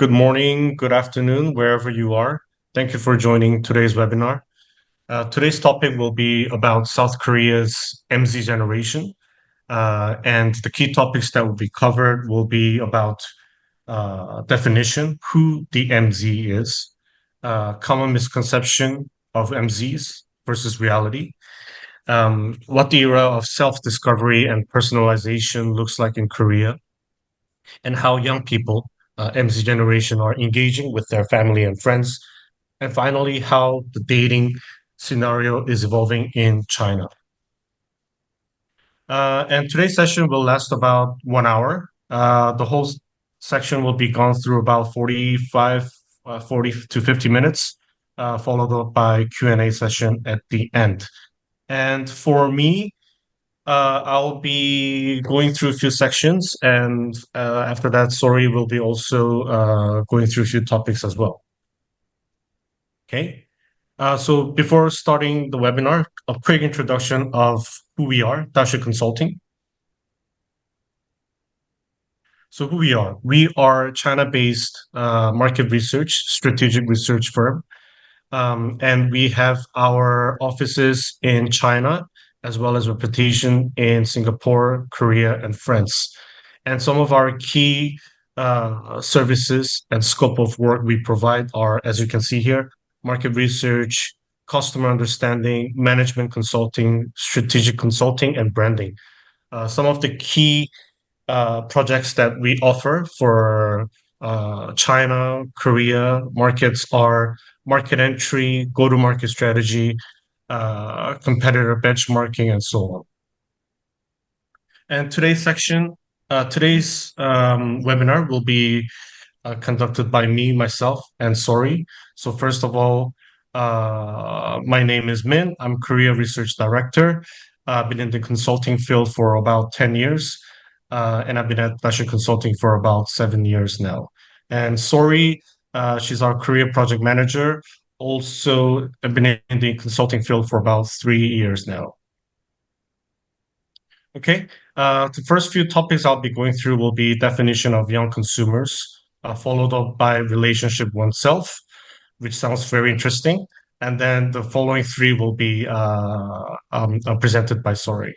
good morning, good afternoon, wherever you are. Thank you for joining today's webinar. Today's topic will be about South Korea's MZ generation. And the key topics that will be covered will be about definition, who the MZ is, common misconception of MZs versus reality, what the era of self-discovery and personalization looks like in Korea, and how young people, MZ generation, are engaging with their family and friends. And finally, how the dating scenario is evolving in China. And today's session will last about 1 hour. The whole section will be gone through about 40 to 50 minutes, followed up by Q&A session at the end. And for me, I'll be going through a few sections, and after that, Sory will be also going through a few topics as well. Okay. So before starting the webinar, a quick introduction of who we are, Dasha Consulting. So who we are a China-based market research, strategic research firm. And we have our offices in China, as well as reputation in Singapore, Korea, and France. And some of our key services and scope of work we provide are, as you can see here, market research, customer understanding, management consulting, strategic consulting, and branding. Some of the key projects that we offer for China, Korea markets are market entry, go-to-market strategy, competitor benchmarking, and so on. And today's webinar will be conducted by me, myself, and Sory. So first of all, my name is Min. I'm Korea Research Director. I've been in the consulting field for about 10 years, and I've been at Dasha Consulting for about 7 years now. And Sory, she's our Korea Project Manager. Also, I've been in the consulting field for about 3 years now. Okay, the first few topics I'll be going through will be definition of young consumers, followed up by relationship oneself, which sounds very interesting. And then the following three will be presented by Sory.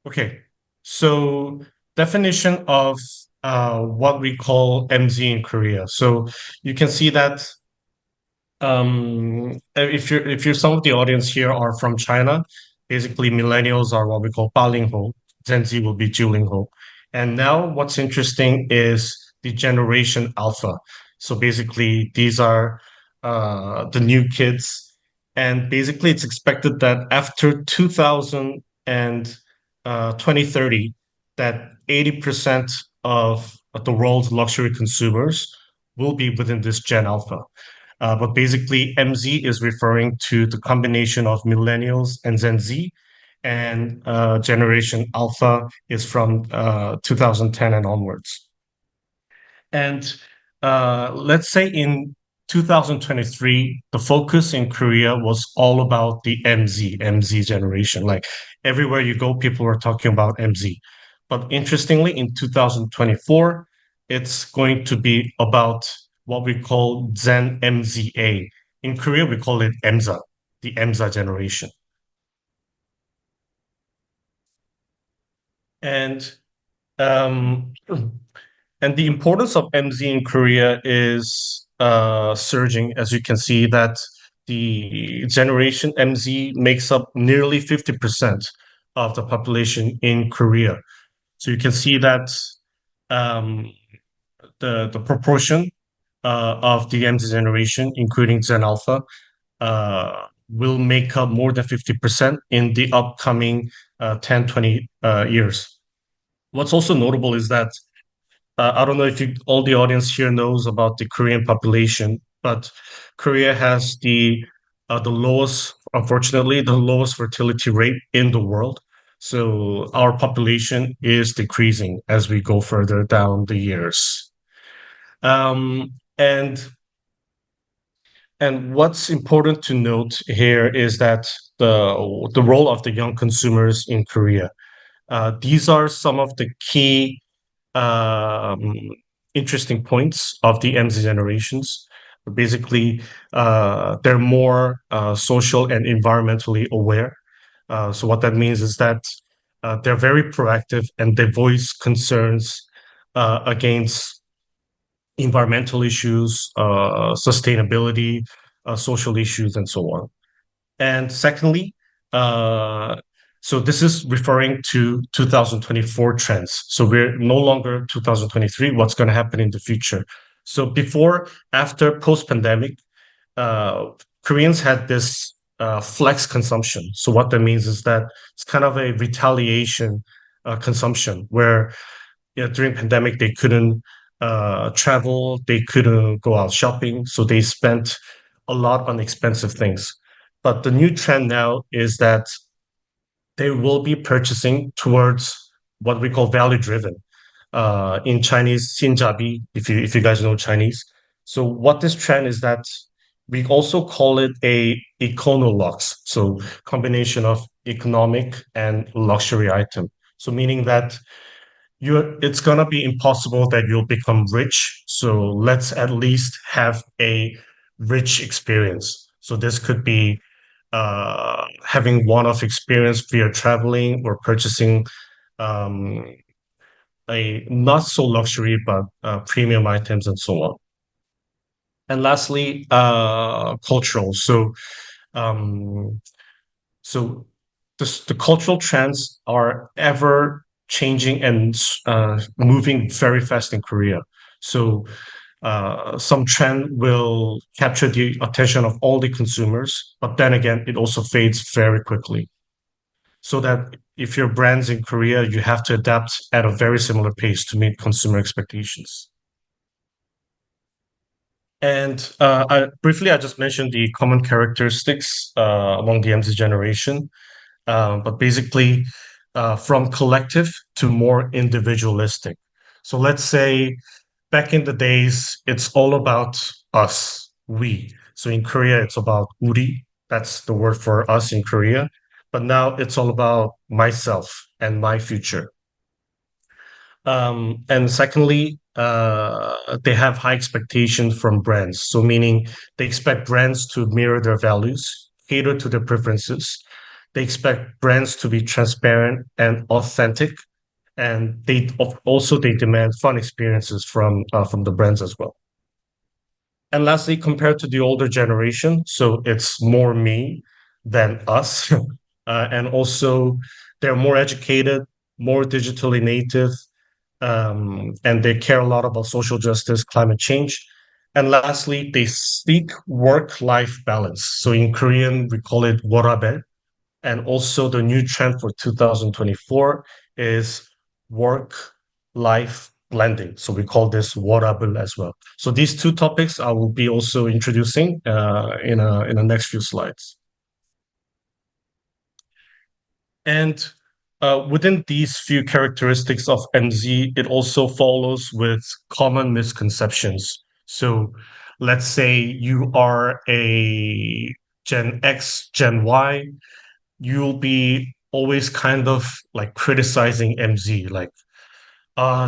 Okay, so definition of what we call MZ in Korea. So you can see that if you're some of the audience here are from China, basically millennials are what we call 80后, Gen Z will be 90后. And now what's interesting is the generation alpha. So basically these are the new kids. And basically it's expected that after 2000 and 2030, that 80% of the world's luxury consumers will be within this Gen Alpha. But basically, MZ is referring to the combination of millennials and Gen Z, and Generation Alpha is from 2010 and onwards. And let's say in 2023, the focus in Korea was all about the MZ generation. Like everywhere you go, people are talking about MZ. But interestingly, in 2024, it's going to be about what we call Gen MZA. In Korea, we call it EMZA, the EMZA generation. And and the importance of MZ in Korea is surging, as you can see that the generation MZ makes up nearly 50% of the population in Korea. So you can see that the proportion of the MZ generation, including Gen Alpha, will make up more than 50% in the upcoming 10, 20 years. What's also notable is that I don't know if all the audience here knows about the Korean population, but Korea has the lowest, unfortunately, the lowest fertility rate in the world. So our population is decreasing as we go further down the years. And what's important to note here is that the role of the young consumers in Korea. These are some of the key um, interesting points of the MZ generations. Basically, they're more social and environmentally aware. So what that means is that they're very proactive and they voice concerns against environmental issues, sustainability, social issues, and so on. And secondly, uh, so this is referring to 2024 trends. So we're no longer 2023, what's going to happen in the future. So before, after, post-pandemic, uh, Koreans had this flex consumption. So what that means is that it's kind of a retaliation consumption where during pandemic they couldn't travel, they couldn't go out shopping, so they spent a lot on expensive things. But the new trend now is that they will be purchasing towards what we call value driven. In Chinese, Xinjiabi, if you guys know Chinese. So what this trend is that we also call it a econo-lux, so combination of economic and luxury item. So meaning that it's gonna be impossible that you'll become rich. So let's at least have a rich experience. So this could be having one-off experience via traveling or purchasing um, a not so luxury but premium items and so on. And lastly, cultural. Um, so the cultural trends are ever changing and moving very fast in Korea. So some trend will capture the attention of all the consumers, but then again, it also fades very quickly. So that if your brand's in Korea, you have to adapt at a very similar pace to meet consumer expectations. And briefly, I just mentioned the common characteristics among the MZ generation. But basically from collective to more individualistic. So let's say back in the days, it's all about us, we. So in Korea, it's about uri. That's the word for us in Korea. But now it's all about myself and my future. And secondly, they have high expectations from brands. So meaning they expect brands to mirror their values, cater to their preferences. They expect brands to be transparent and authentic, and also they demand fun experiences from the brands as well. And lastly, compared to the older generation, so it's more me than us. And also they're more educated, more digitally native, and they care a lot about social justice, climate change. And lastly, they seek work-life balance. So in Korean, we call it worabe. And also the new trend for 2024 is work-life blending. So we call this warabul as well. So these two topics I will be also introducing in the next few slides. And within these few characteristics of MZ, it also follows with common misconceptions. So let's say you are a Gen X, Gen Y, you'll be always kind of like criticizing MZ, like,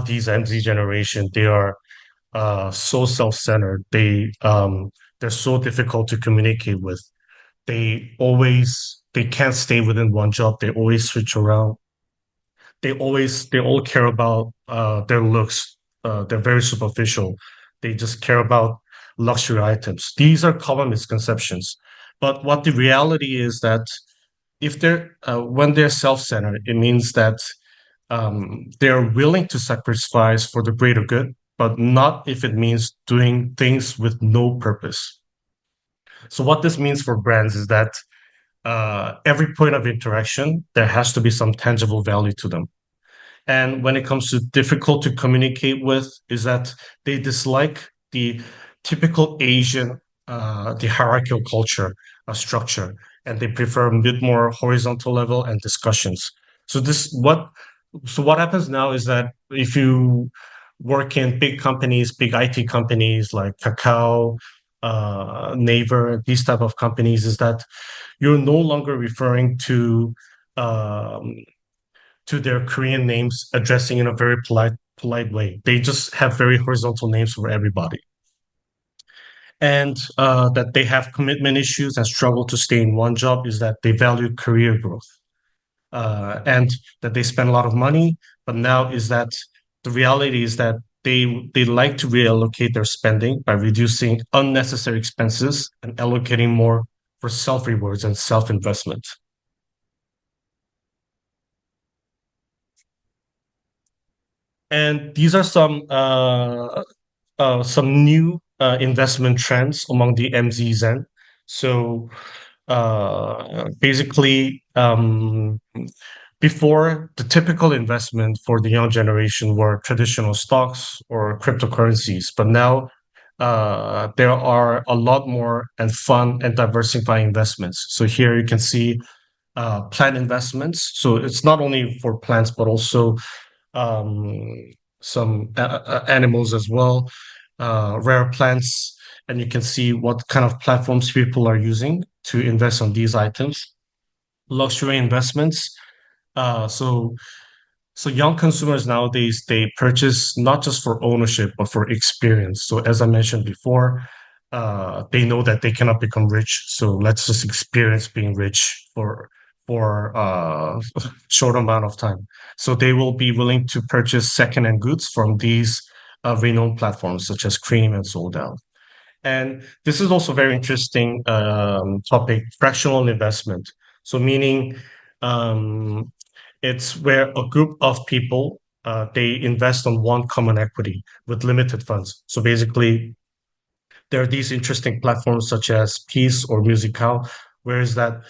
these MZ generation, they are so self-centered. They're so difficult to communicate with. They can't stay within one job. They always switch around. They all care about their looks. They're very superficial. They just care about luxury items. These are common misconceptions. But what the reality is that if they're when they're self-centered, it means that they're willing to sacrifice for the greater good, but not if it means doing things with no purpose. So what this means for brands is that every point of interaction, there has to be some tangible value to them. And when it comes to difficult to communicate with, is that they dislike the typical Asian, the hierarchical culture structure, and they prefer a bit more horizontal level and discussions. So what happens now is that if you work in big companies, big IT companies like Kakao, Naver, these type of companies, is that you're no longer referring um, to their Korean names, addressing in a very polite way. They just have very horizontal names for everybody. And that they have commitment issues and struggle to stay in one job is that they value career growth, and that they spend a lot of money. But now is that the reality is that they like to reallocate their spending by reducing unnecessary expenses and allocating more for self rewards and self investment. And these are some new investment trends among the MZ Zen. So basically, before, the typical investment for the young generation were traditional stocks or cryptocurrencies, but now there are a lot more and fun and diversifying investments. So here you can see plant investments. So it's not only for plants, but also um, some animals as well, rare plants, and you can see what kind of platforms people are using to invest on these items. Luxury investments. So young consumers nowadays, they purchase not just for ownership but for experience. So as I mentioned before, they know that they cannot become rich. So let's just experience being rich for short amount of time. So they will be willing to purchase second-hand goods from these renowned platforms such as Cream and Sold Out. And this is also very interesting topic, fractional investment. So meaning um, it's where a group of people they invest on one common equity with limited funds. So basically, there are these interesting platforms such as Peace or Musical, where is that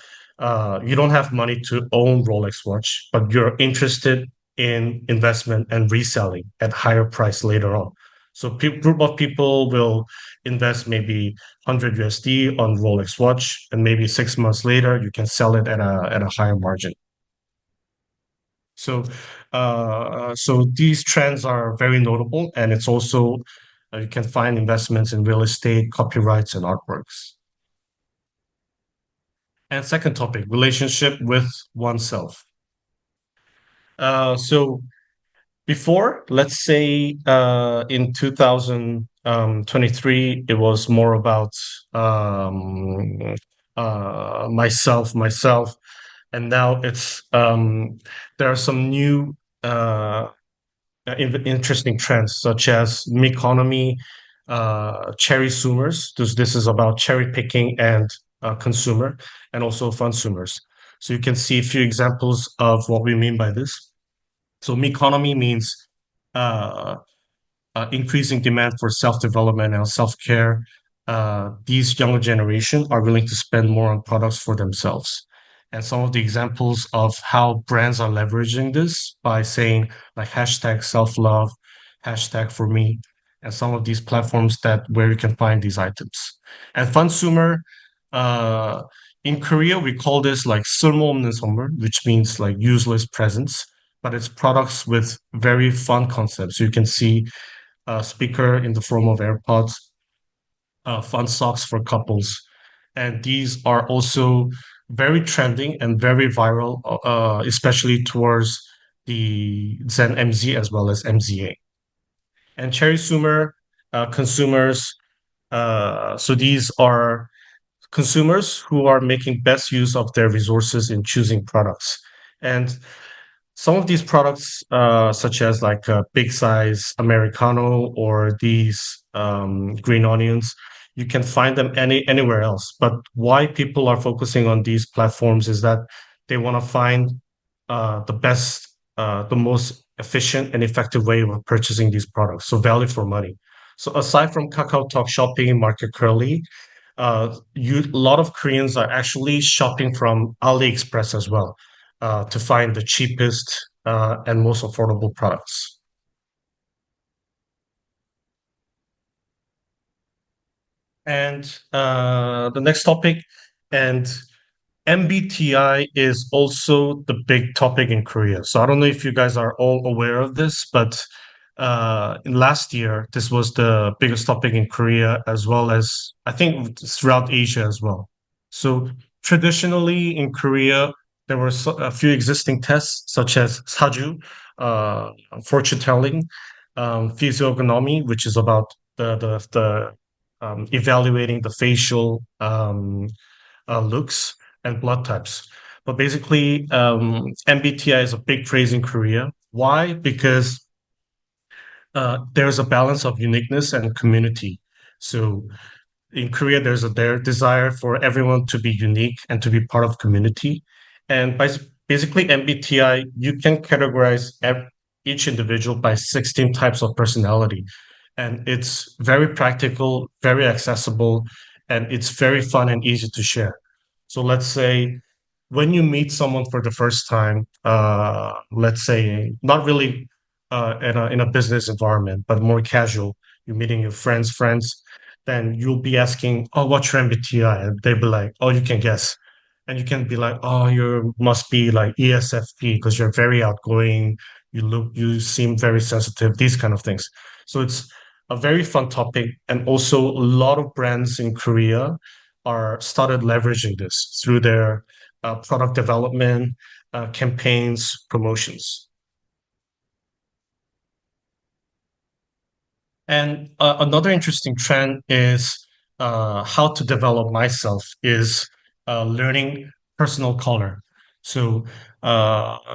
you don't have money to own Rolex watch, but you're interested in investment and reselling at higher price later on. So group of people will invest maybe 100 USD on Rolex watch, and maybe 6 months later you can sell it at a higher margin. So, so these trends are very notable, and it's also you can find investments in real estate, copyrights, and artworks. And second topic, relationship with oneself. So before, let's say in 2023, it was more about myself, and now it's there are some new interesting trends such as economy, cherry zoomers. This is about cherry picking and consumer, and also consumers. So you can see a few examples of what we mean by this. So economy means uh, increasing demand for self-development and self-care. These younger generation are willing to spend more on products for themselves. And some of the examples of how brands are leveraging this by saying like hashtag self-love, hashtag for me, and some of these platforms that where you can find these items. And consumer, uh, in Korea, we call this like 쓸모없는 선물, which means like useless presents, but it's products with very fun concepts. So you can see speaker in the form of AirPods, fun socks for couples. And these are also very trending and very viral, especially towards the Zen MZ as well as MZA. And Cherry Sumer consumers, so these are consumers who are making best use of their resources in choosing products. And some of these products, such as like a big size Americano or these green onions, you can find them anywhere else. But why people are focusing on these platforms is that they want to find the best, the most efficient and effective way of purchasing these products. So value for money. So aside from Kakao Talk Shopping, Market Curly, a lot of Koreans are actually shopping from AliExpress as well to find the cheapest and most affordable products. And the next topic, and MBTI is also the big topic in Korea. So I don't know if you guys are all aware of this, but in last year, this was the biggest topic in Korea, as well as I think throughout Asia as well. So traditionally in Korea, there were a few existing tests, such as Saju, fortune telling. physiognomy, which is about the evaluating the facial looks and blood types. But basically, MBTI is a big phrase in Korea. Why? Because there's a balance of uniqueness and community. So in Korea, there's a their desire for everyone to be unique and to be part of community. And by basically MBTI, you can categorize each individual by 16 types of personality. And it's very practical, very accessible, and it's very fun and easy to share. So let's say when you meet someone for the first time, let's say not really in a business environment, but more casual, you're meeting your friends, then you'll be asking, "Oh, what's your MBTI?" And they'll be like, "Oh, you can guess." And you can be like, "Oh, you must be like ESFP because you're very outgoing. You seem very sensitive." These kind of things. So it's a very fun topic, and also a lot of brands in Korea are started leveraging this through their product development, campaigns, promotions. And another interesting trend is how to develop myself is learning personal color. So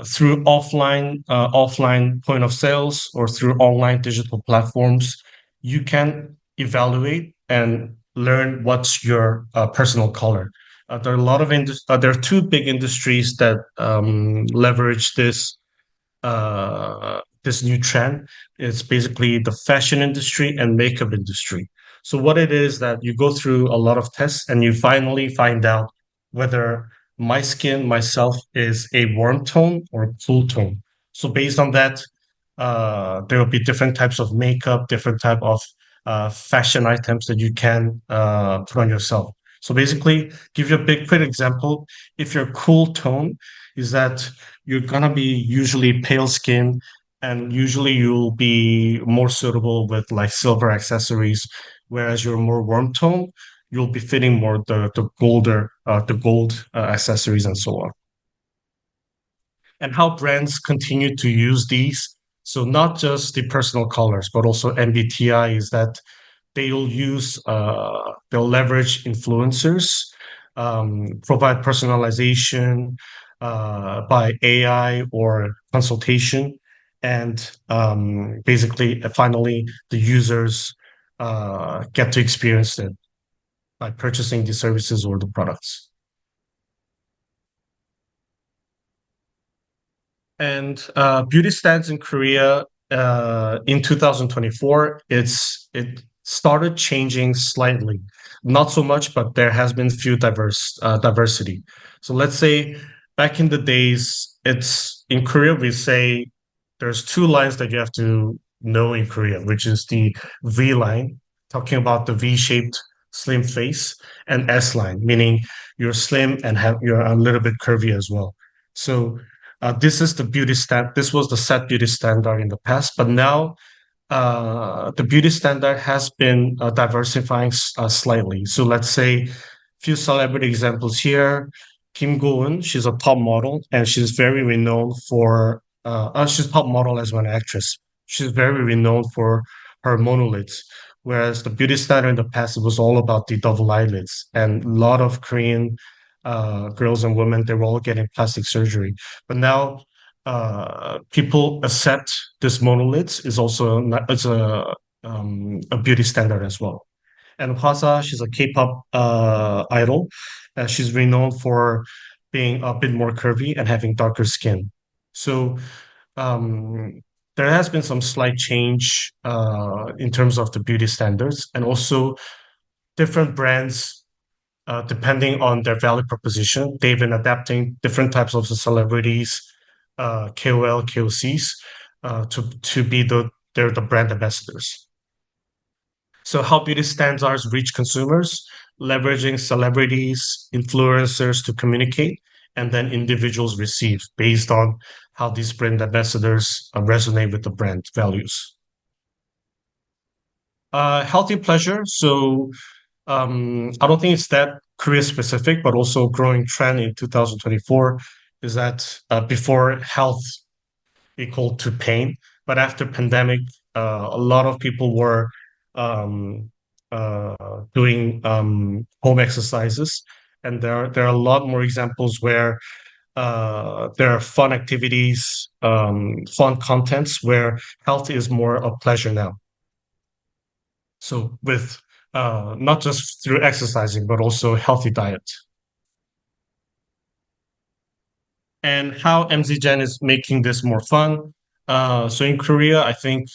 through offline point of sales or through online digital platforms, you can evaluate and learn what's your personal color. There are a lot of there are two big industries that leverage this new trend. It's basically the fashion industry and makeup industry. So what it is that you go through a lot of tests and you finally find out whether my skin myself is a warm tone or a cool tone. So based on that, there will be different types of makeup, different type of fashion items that you can put on yourself. So basically, give you a big quick example. If your cool tone is that you're gonna be usually pale skin, and usually you'll be more suitable with like silver accessories, whereas you're more warm tone, you'll be fitting more the gold accessories and so on. And how brands continue to use these. So not just the personal colors, but also MBTI is that they'll leverage influencers, provide personalization by AI or consultation, and basically, finally, the users get to experience it by purchasing the services or the products. And beauty stands in Korea in 2024, it started changing slightly, not so much, but there has been few diversity. So let's say back in the days, it's in Korea we say there's two lines that you have to know in Korea, which is the V line, talking about the V-shaped slim face, and S line, meaning you're slim and you're a little bit curvy as well. So this is the This was the set beauty standard in the past, but now the beauty standard has been diversifying slightly. So let's say few celebrity examples here. Kim Go-eun, she's a top model, and she's very renowned for. She's top model as well an actress. She's very renowned for her monolids. Whereas the beauty standard in the past, it was all about the double eyelids, and a lot of Korean girls and women, they were all getting plastic surgery. But now people accept this monolith is also it's a beauty standard as well. And Hwasa, she's a K-pop idol. She's renowned for being a bit more curvy and having darker skin. So um, there has been some slight change in terms of the beauty standards, and also different brands depending on their value proposition, they've been adapting different types of celebrities, KOL, KOCs, to be they're the brand ambassadors. So how beauty standards reach consumers, leveraging celebrities, influencers to communicate, and then individuals receive based on how these brand ambassadors resonate with the brand values. Healthy pleasure. So I don't think it's that Korea specific, but also growing trend in 2024 is that before health equal to pain, but after pandemic, A lot of people were um, doing home exercises, and there are a lot more examples where there are fun activities, fun contents where health is more a pleasure now. So with not just through exercising, but also healthy diet. And how MZ Gen is making this more fun. So in Korea, I think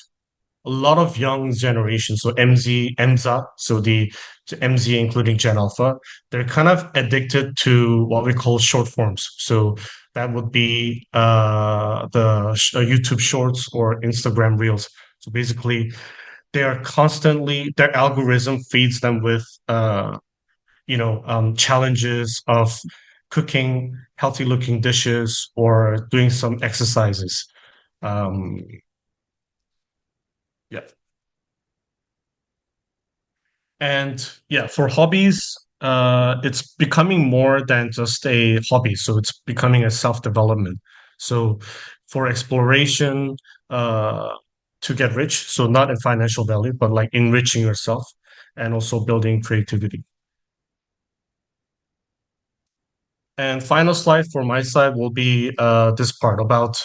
a lot of young generations, so MZ, MZA, so the MZ including Gen Alpha, they're kind of addicted to what we call short forms. So that would be YouTube Shorts or Instagram Reels. So basically, they are constantly their algorithm feeds them with challenges of cooking healthy looking dishes or doing some exercises. Um, yeah. And yeah, for hobbies, it's becoming more than just a hobby. So it's becoming a self-development. So for exploration, uh, to get rich, so not in financial value, but like enriching yourself and also building creativity. And final slide for my side will be this part about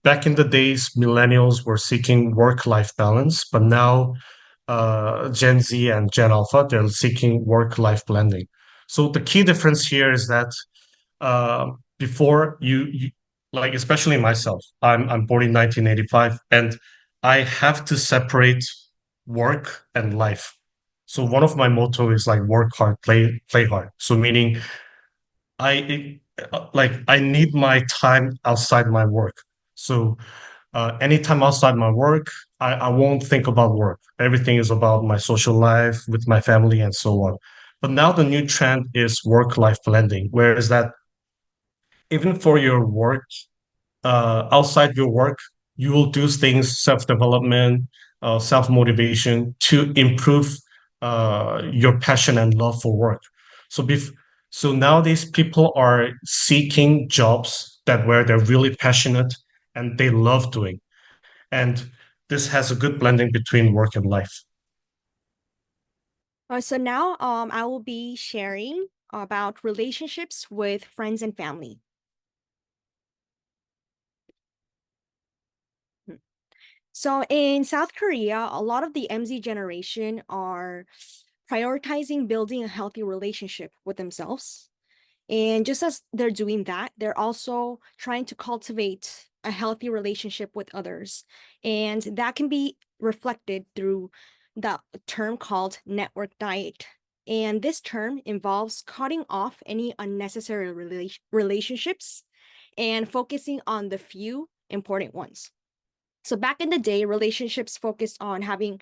back in the days, millennials were seeking work-life balance, but now Gen Z and Gen Alpha, they're seeking work-life blending. So the key difference here is that before like especially myself, I'm born in 1985, and I have to separate work and life. So one of my motto is like work hard, play hard. So meaning I need my time outside my work. So anytime outside my work, I won't think about work. Everything is about my social life with my family and so on. But now the new trend is work-life blending, where is that even for your work, outside your work, you will do things self-development, self-motivation to improve your passion and love for work. So so nowadays people are seeking jobs that where they're really passionate and they love doing. And this has a good blending between work and life. So now I will be sharing about relationships with friends and family. Hmm. So in South Korea, a lot of the MZ generation are prioritizing building a healthy relationship with themselves. And just as they're doing that, they're also trying to cultivate a healthy relationship with others. And that can be reflected through the term called network diet. And this term involves cutting off any unnecessary relationships and focusing on the few important ones. So back in the day, relationships focused on having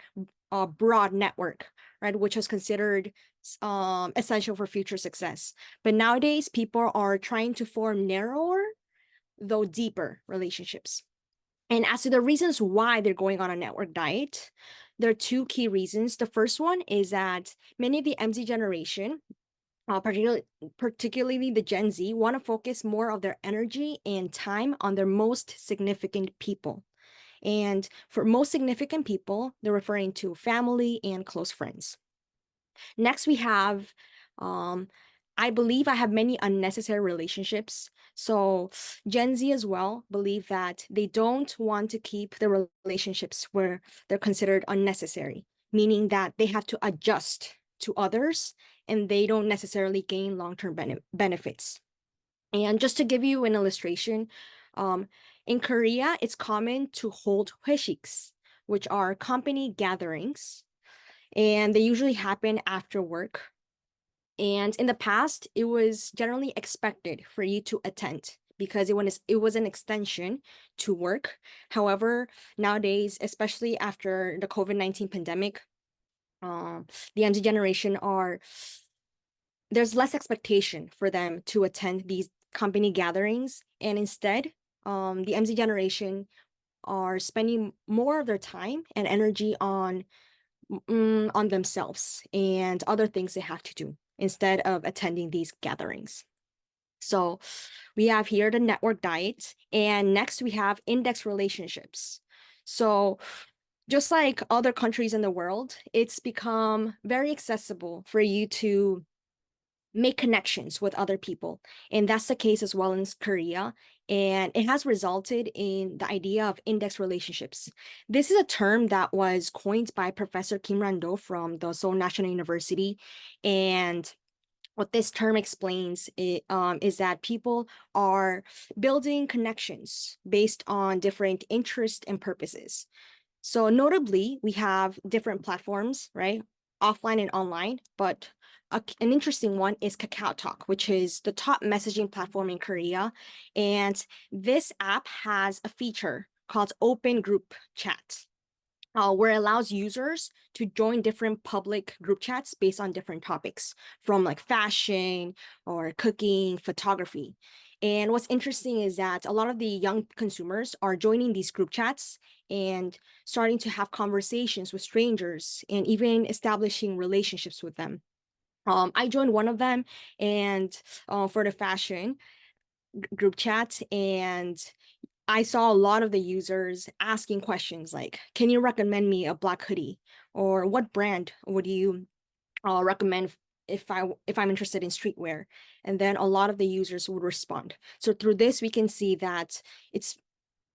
a broad network, right, which was considered essential for future success. But nowadays, people are trying to form narrower, though deeper relationships. And as to the reasons why they're going on a network diet, there are two key reasons. The first one is that many of the MZ generation, particularly the Gen Z, want to focus more of their energy and time on their most significant people. And for most significant people, they're referring to family and close friends. Next, we have, um, I believe I have many unnecessary relationships. So Gen Z as well believe that they don't want to keep the relationships where they're considered unnecessary, meaning that they have to adjust to others and they don't necessarily gain long-term benefits. And just to give you an illustration, um, in Korea, it's common to hold 회식s, which are company gatherings, and they usually happen after work. And in the past, it was generally expected for you to attend because it was an extension to work. However, nowadays, especially after the COVID-19 pandemic, the MZ generation are there's less expectation for them to attend these company gatherings, and instead, the MZ generation are spending more of their time and energy on themselves and other things they have to do instead of attending these gatherings. So we have here the network diet, and next we have index relationships. So Just like other countries in the world, it's become very accessible for you to make connections with other people. And that's the case as well in Korea. And it has resulted in the idea of index relationships. This is a term that was coined by Professor Kim Rando from the Seoul National University. And what this term explains is that people are building connections based on different interests and purposes. So notably, we have different platforms, right? Offline and online, but an interesting one is Kakao Talk, which is the top messaging platform in Korea. And this app has a feature called Open Group Chat, where it allows users to join different public group chats based on different topics, from like fashion or cooking, photography. And what's interesting is that a lot of the young consumers are joining these group chats and starting to have conversations with strangers and even establishing relationships with them. I joined one of them and for the fashion group chat, and I saw a lot of the users asking questions like, can you recommend me a black hoodie? Or what brand would you recommend if I'm interested in streetwear? And then a lot of the users would respond. So through this, we can see that it's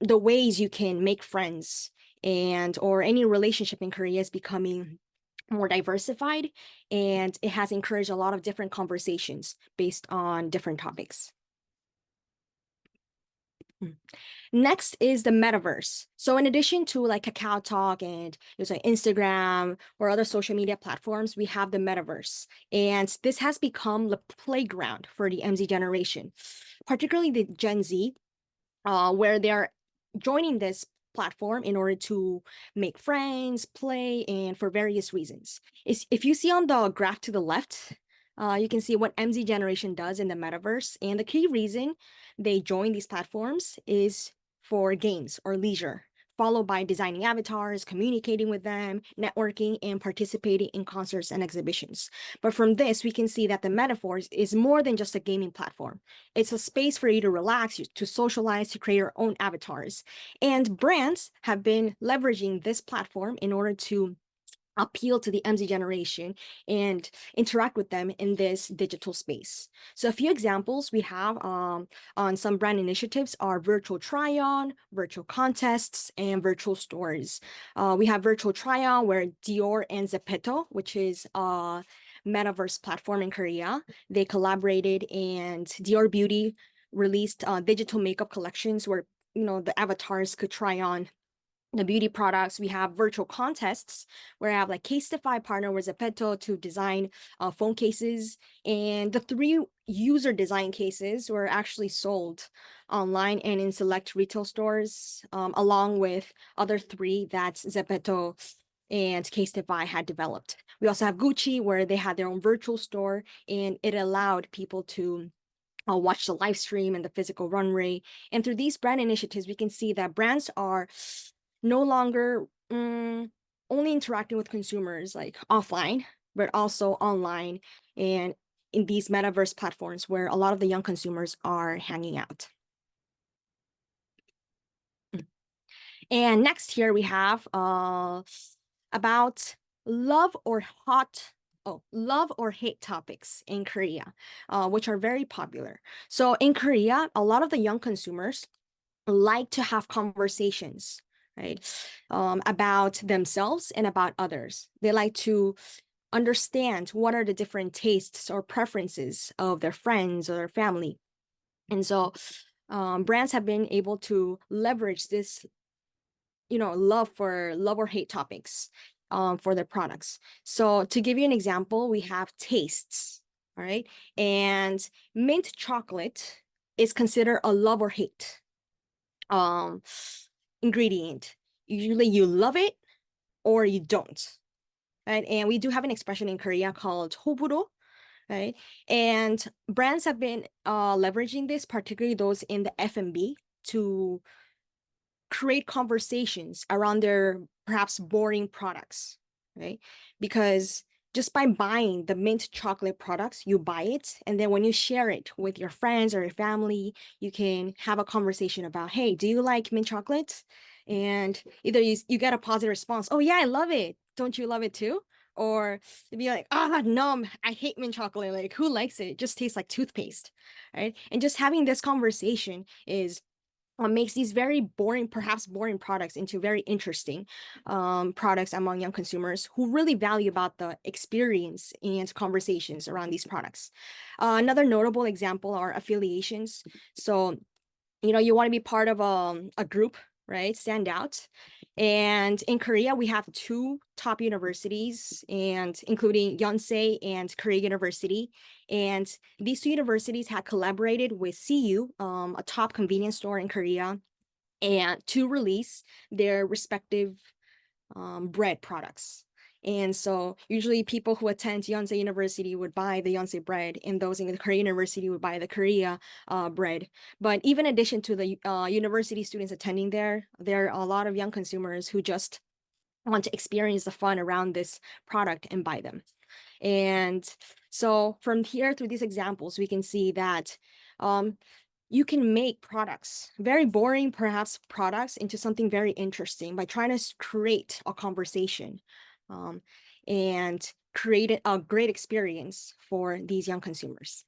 the ways you can make friends and or any relationship in Korea is becoming more diversified, and it has encouraged a lot of different conversations based on different topics. Next is the metaverse. So in addition to like Kakao Talk and like Instagram or other social media platforms, we have the metaverse. And this has become the playground for the MZ generation, particularly the Gen Z, where they're joining this platform in order to make friends, play, and for various reasons. If you see on the graph to the left, you can see what MZ generation does in the metaverse. And the key reason they join these platforms is for games or leisure, followed by designing avatars, communicating with them, networking, and participating in concerts and exhibitions. But from this, we can see that the metaverse is more than just a gaming platform. It's a space for you to relax, to socialize, to create your own avatars. And brands have been leveraging this platform in order to appeal to the MZ generation and interact with them in this digital space. So a few examples we have on some brand initiatives are virtual try-on, virtual contests, and virtual stores. We have virtual try-on where Dior and Zepeto, which is a metaverse platform in Korea, they collaborated, and Dior Beauty released digital makeup collections where the avatars could try on the beauty products. We have virtual contests where I have like Casetify partner with Zepeto to design phone cases, and the 3 user design cases were actually sold online and in select retail stores, along with other 3 that Zepeto and Casetify had developed. We also have Gucci where they had their own virtual store, and it allowed people to watch the live stream and the physical runway. And through these brand initiatives, we can see that brands are no longer only interacting with consumers like offline, but also online and in these metaverse platforms where a lot of the young consumers are hanging out. And next here we have about love or love or hate topics in Korea, which are very popular. So in Korea, a lot of the young consumers like to have conversations, right, about themselves and about others. They like to understand what are the different tastes or preferences of their friends or their family. And so brands have been able to leverage this, love or hate topics for their products. So to give you an example, we have tastes, all right? And mint chocolate is considered a love or hate um ingredient. Usually you love it or you don't, right? And we do have an expression in Korea called 호불호, right? And brands have been leveraging this, particularly those in the F&B, to create conversations around their perhaps boring products, right? Because just by buying the mint chocolate products, you buy it, and then when you share it with your friends or your family, you can have a conversation about, hey, do you like mint chocolate? And either you get a positive response, oh yeah, I love it, don't you love it too? Or to be like, ah, no, I hate mint chocolate. Like, who likes it? It just tastes like toothpaste, right? And just having this conversation is what makes these very boring, perhaps boring products into very interesting products among young consumers who really value about the experience and conversations around these products. Another notable example are affiliations. So you want to be part of a group, right? Stand out. And in Korea, we have two top universities, and including Yonsei and Korea University. And these two universities had collaborated with CU, a top convenience store in Korea, and to release their respective bread products. And so usually people who attend Yonsei University would buy the Yonsei bread, and those in the Korea University would buy the Korea bread. But even in addition to the university students attending there are a lot of young consumers who just want to experience the fun around this product and buy them. And so from here, through these examples, we can see that you can make products, very boring, perhaps products, into something very interesting by trying to create a conversation and create a great experience for these young consumers.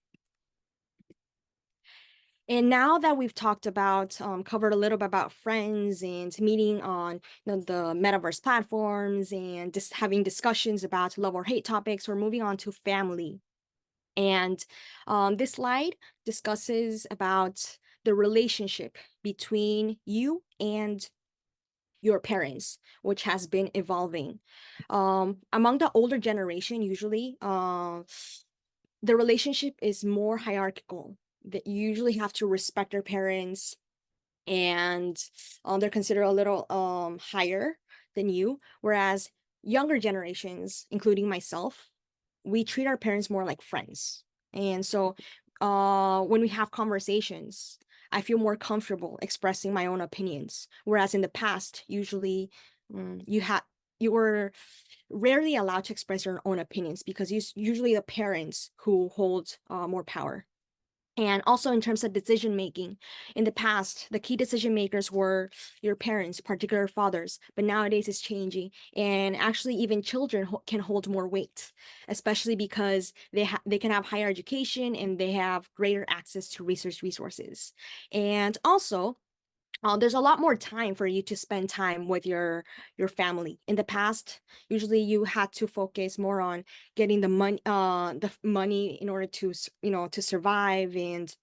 And now that we've talked about, covered a little bit about friends and meeting on the metaverse platforms and just having discussions about love or hate topics, we're moving on to family. And this slide discusses about the relationship between you and your parents, which has been evolving. Among the older generation, usually, the relationship is more hierarchical. That you usually have to respect their parents, and they're considered a little higher than you. Whereas younger generations, including myself, we treat our parents more like friends. And so when we have conversations, I feel more comfortable expressing my own opinions. Whereas in the past, usually you were rarely allowed to express your own opinions because usually the parents who hold more power. And also in terms of decision making, in the past, the key decision makers were your parents, particular fathers, but nowadays it's changing. And actually, even children can hold more weight, especially because they can have higher education and they have greater access to research resources. And also, there's a lot more time for you to spend time with your family. In the past, usually you had to focus more on getting the money in order to to survive and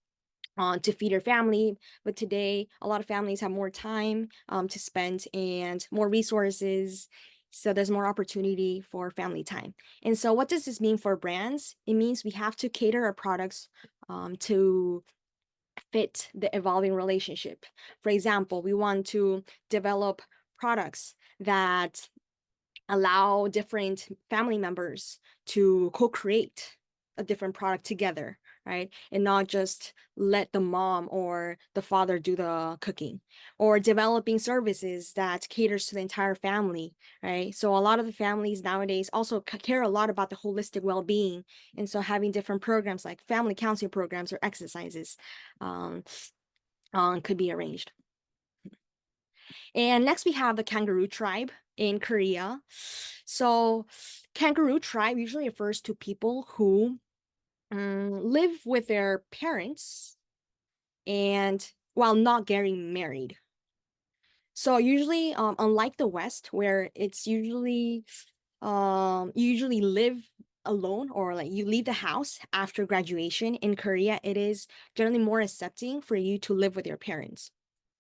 to feed your family. But today, a lot of families have more time to spend and more resources. So there's more opportunity for family time. And so, what does this mean for brands? It means we have to cater our products to fit the evolving relationship. For example, we want to develop products that allow different family members to co-create a different product together, right? And not just let the mom or the father do the cooking, or developing services that caters to the entire family, right? So a lot of the families nowadays also care a lot about the holistic well-being. And so having different programs like family counseling programs or exercises um, could be arranged. And next we have the kangaroo tribe in Korea. So kangaroo tribe usually refers to people who live with their parents and while not getting married. So usually, unlike the West, where it's usually you usually live alone or like you leave the house after graduation, in Korea, it is generally more accepting for you to live with your parents.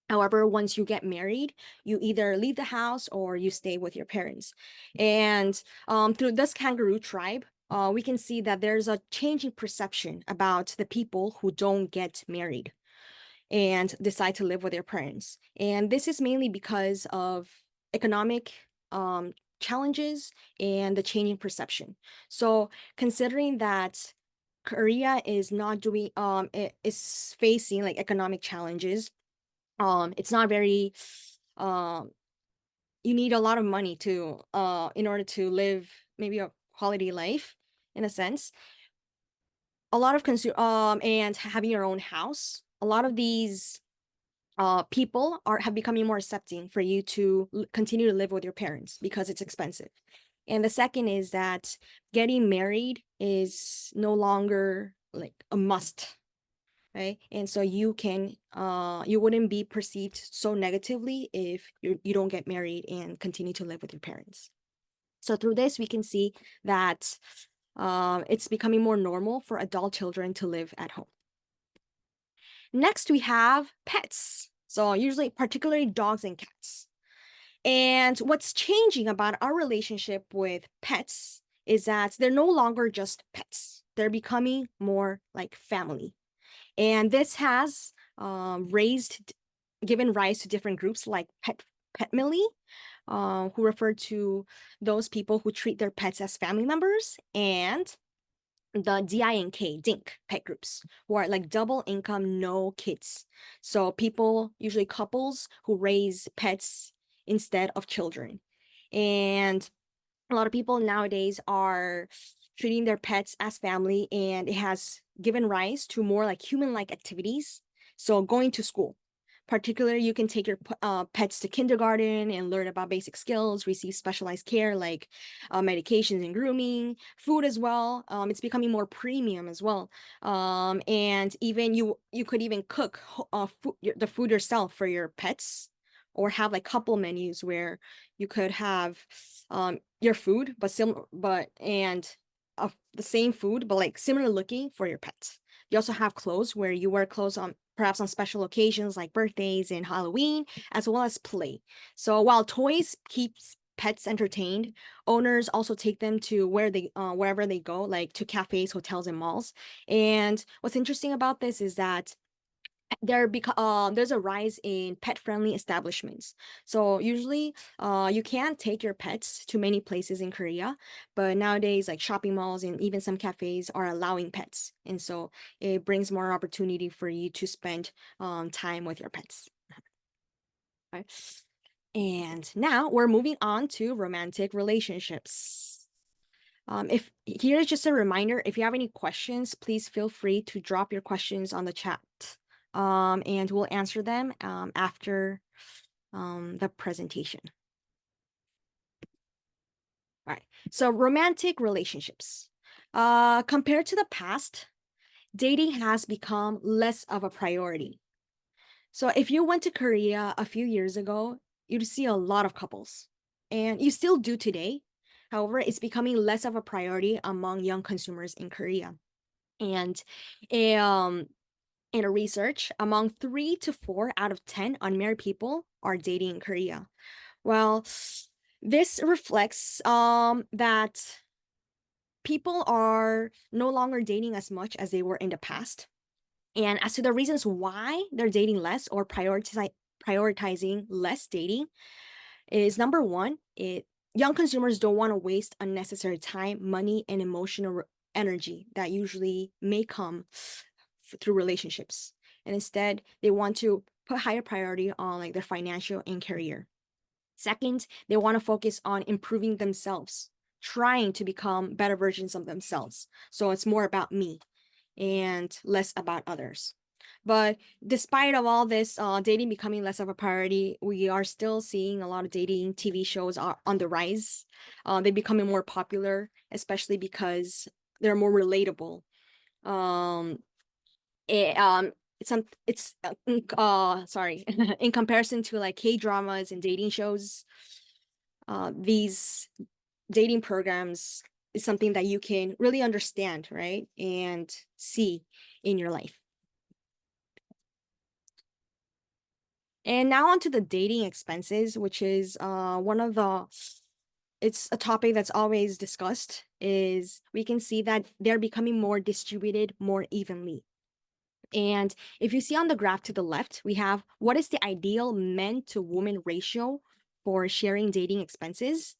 However, once you get married, you either leave the house or you stay with your parents. And through this kangaroo tribe, we can see that there's a changing perception about the people who don't get married and decide to live with their parents. And this is mainly because of economic challenges and the changing perception. So considering that Korea is not doing it is facing like economic challenges, it's not very um you need a lot of money to in order to live maybe a quality life in a sense. A lot of and having your own house, a lot of these people have becoming more accepting for you to continue to live with your parents because it's expensive. And the second is that getting married is no longer like a must, right? And so you wouldn't be perceived so negatively if you don't get married and continue to live with your parents. So through this, we can see that it's becoming more normal for adult children to live at home. Next, we have pets. So usually, particularly dogs and cats. And what's changing about our relationship with pets is that they're no longer just pets. They're becoming more like family. And this has given rise to different groups like Petmily, who refer to those people who treat their pets as family members, and the DINK pet groups, who are like double income, no kids. So people, usually couples, who raise pets instead of children. And a lot of people nowadays are treating their pets as family, and it has given rise to more like human-like activities. So going to school. Particularly, you can take your pets to kindergarten and learn about basic skills, receive specialized care like medications and grooming, food as well. It's becoming more premium as well. And even you could even cook the food yourself for your pets, or have like couple menus where you could have your food, but the same food, but like similar looking for your pets. You also have clothes where you wear clothes on perhaps on special occasions like birthdays and Halloween, as well as play. So while toys keeps pets entertained, owners also take them to wherever they go, like to cafes, hotels, and malls. And what's interesting about this is that there's a rise in pet-friendly establishments. So usually, you can take your pets to many places in Korea, but nowadays, like shopping malls and even some cafes are allowing pets, and so it brings more opportunity for you to spend time with your pets. Right. And now we're moving on to romantic relationships. If here's just a reminder, if you have any questions, please feel free to drop your questions on the chat. And we'll answer them after the presentation. All right. So romantic relationships. Compared to the past, dating has become less of a priority. So if you went to Korea a few years ago, you'd see a lot of couples, and you still do today. However, it's becoming less of a priority among young consumers in Korea. And um, in a research, among 3 to 4 out of 10 unmarried people are dating in Korea. Well, this reflects that people are no longer dating as much as they were in the past. And as to the reasons why they're dating less or prioritizing less dating is number one, young consumers don't want to waste unnecessary time, money, and emotional energy that usually may come through relationships. And instead, they want to put higher priority on like their financial and career. Second, they want to focus on improving themselves, trying to become better versions of themselves. So it's more about me and less about others. But despite of all this, dating becoming less of a priority, we are still seeing a lot of dating TV shows are on the rise. They're becoming more popular, especially because they're more relatable. Um, it, sorry, in comparison to like K-dramas and dating shows, these dating programs is something that you can really understand, right? And see in your life. And now onto the dating expenses, which is it's a topic that's always discussed, is we can see that they're becoming more distributed more evenly. And if you see on the graph to the left, we have what is the ideal men to woman ratio for sharing dating expenses.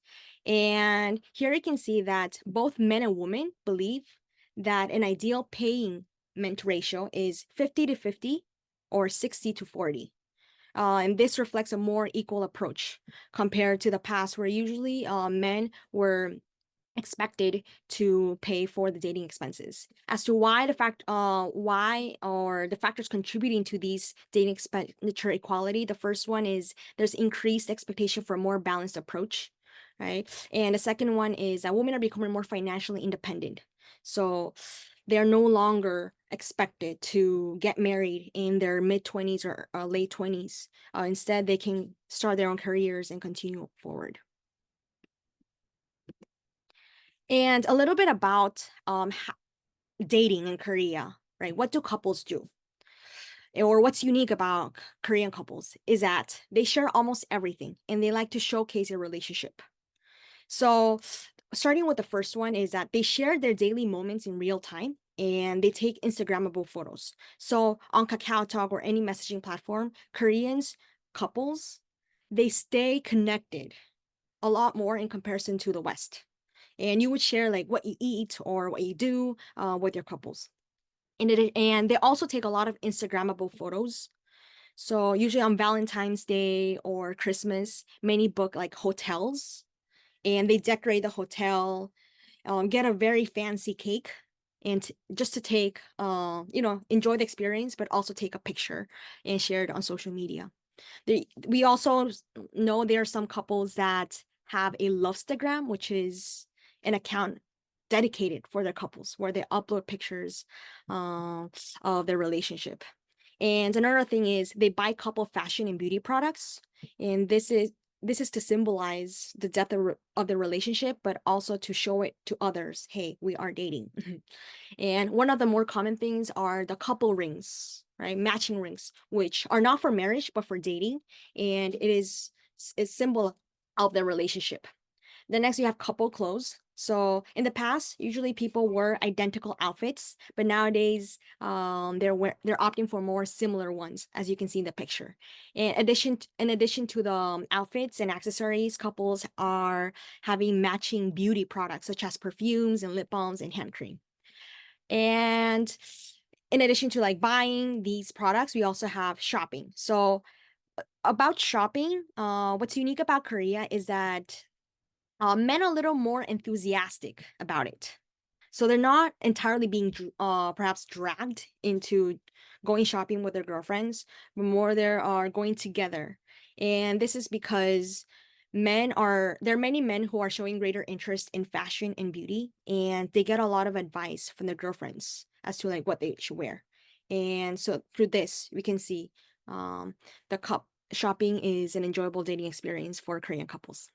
And here you can see that both men and women believe that an ideal paying men to ratio is 50 to 50 or 60 to 40. And this reflects a more equal approach compared to the past, where usually men were expected to pay for the dating expenses. As to why or the factors contributing to these dating expenditure equality, the first one is there's increased expectation for a more balanced approach, right? And the second one is that women are becoming more financially independent. So they're no longer expected to get married in their mid-20s or late 20s. Instead, they can start their own careers and continue forward. And a little bit about dating in Korea, right? What do couples do? Or what's unique about Korean couples is that they share almost everything and they like to showcase a relationship. So, starting with the first one is that they share their daily moments in real time and they take Instagrammable photos. So, on KakaoTalk or any messaging platform, Koreans couples they stay connected a lot more in comparison to the West. And you would share like what you eat or what you do with your couples. And they also take a lot of Instagrammable photos. So usually on Valentine's Day or Christmas, many book like hotels and they decorate the hotel, get a very fancy cake and just to take, enjoy the experience, but also take a picture and share it on social media. We also know there are some couples that have a Lovestagram, which is an account dedicated for their couples where they upload pictures of their relationship. And another thing is they buy couple fashion and beauty products, and this is to symbolize the depth of the relationship, but also to show it to others. Hey, we are dating. And one of the more common things are the couple rings, right? Matching rings, which are not for marriage, but for dating. And it is a symbol of the relationship. Then next, you have couple clothes. So in the past, usually people wore identical outfits, but nowadays they're opting for more similar ones, as you can see in the picture. In addition to the outfits and accessories, couples are having matching beauty products such as perfumes and lip balms and hand cream. And in addition to like buying these products, we also have shopping. So about shopping, what's unique about Korea is that men are a little more enthusiastic about it. So they're not entirely being perhaps dragged into going shopping with their girlfriends, but more they are going together. And this is because there are many men who are showing greater interest in fashion and beauty, and they get a lot of advice from their girlfriends as to like what they should wear. And so through this, we can see the cup shopping is an enjoyable dating experience for Korean couples.